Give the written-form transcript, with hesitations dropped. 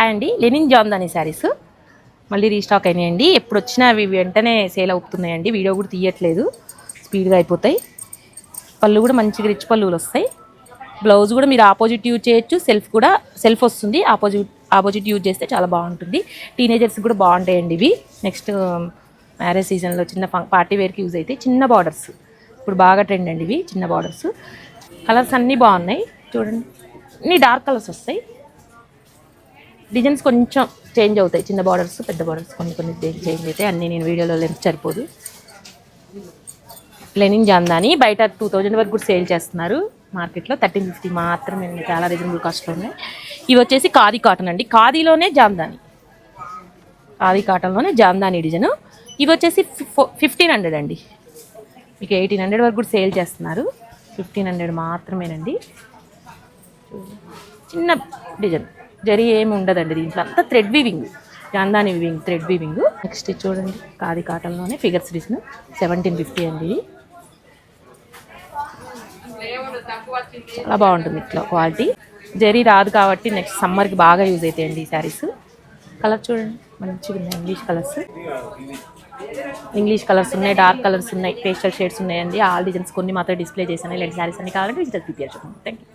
Hi అండి, Lenin Jamdani saris మళ్ళీ restock అయినాయండి. ఎప్పుడు వచ్చినా అవి వెంటనే సేల్ అవుతున్నాయండి. వీడియో కూడా తీయట్లేదు, స్పీడ్గా అయిపోతాయి. పళ్ళు కూడా మంచిగా రిచ్ పళ్ళులు వస్తాయి. బ్లౌజ్ కూడా మీరు ఆపోజిట్ యూజ్ చేయొచ్చు, సెల్ఫ్ వస్తుంది. ఆపోజిట్ యూజ్ చేస్తే చాలా బాగుంటుంది. టీనేజర్స్ కూడా బాగుంటాయండి ఇవి. నెక్స్ట్ మ్యారేజ్ సీజన్లో చిన్న పార్టీ వేర్కి యూజ్ అయితే చిన్న బార్డర్స్ ఇప్పుడు బాగా ట్రెండ్ అండి ఇవి. చిన్న బార్డర్స్ కలర్స్ అన్నీ బాగున్నాయి చూడండి. అన్నీ డార్క్ కలర్స్ వస్తాయి. డిజైన్స్ కొంచెం చేంజ్ అవుతాయి. చిన్న బార్డర్స్, పెద్ద బార్డర్స్ కొన్ని చేంజ్ అవుతాయి. అన్నీ నేను వీడియోలో లెంత్ సరిపోదు. లెనిన్ జామ్దాని బయట 2000 వరకు కూడా సేల్ చేస్తున్నారు. మార్కెట్లో 1350 మాత్రమే. చాలా రీజనబుల్ కాస్ట్లో ఉన్నాయి. ఇవి వచ్చేసి ఖాదీ కాటన్ అండి. ఖాదీలోనే జామ్దాని, ఖాదీ కాటన్లోనే జామ్దాని డిజైన్. ఇవి వచ్చేసి 1500 అండి. మీకు 1800 వరకు కూడా సేల్ చేస్తున్నారు. 1500 మాత్రమేనండి. చిన్న డిజైన్, జరీ ఏమి ఉండదండి దీంట్లో, అంతా thread weaving, Jamdani weaving, thread weaving. Next చూడండి ఖాదీ కాటన్లోనే ఫిగర్స్ డిజైన్ 1750 అండి. ఇది చాలా బాగుంటుంది ఇట్లా క్వాలిటీ. జరీ రాదు కాబట్టి నెక్స్ట్ సమ్మర్కి బాగా యూజ్ అవుతాయండి ఈ శారీస్. కలర్ చూడండి మంచిగా ఉన్నాయి. ఇంగ్లీష్ కలర్స్ ఉన్నాయి, డార్క్ కలర్స్ ఉన్నాయి, పేస్టల్ షేడ్స్ ఉన్నాయండి. ఆల్ డిజైన్స్ కొన్ని మాత్రం డిస్ప్లే చేశాను. ఇలాంటి శారీస్ అన్ని కావాలంటే విజిట్ ప్రిపేర్ చేయండి. Thank you.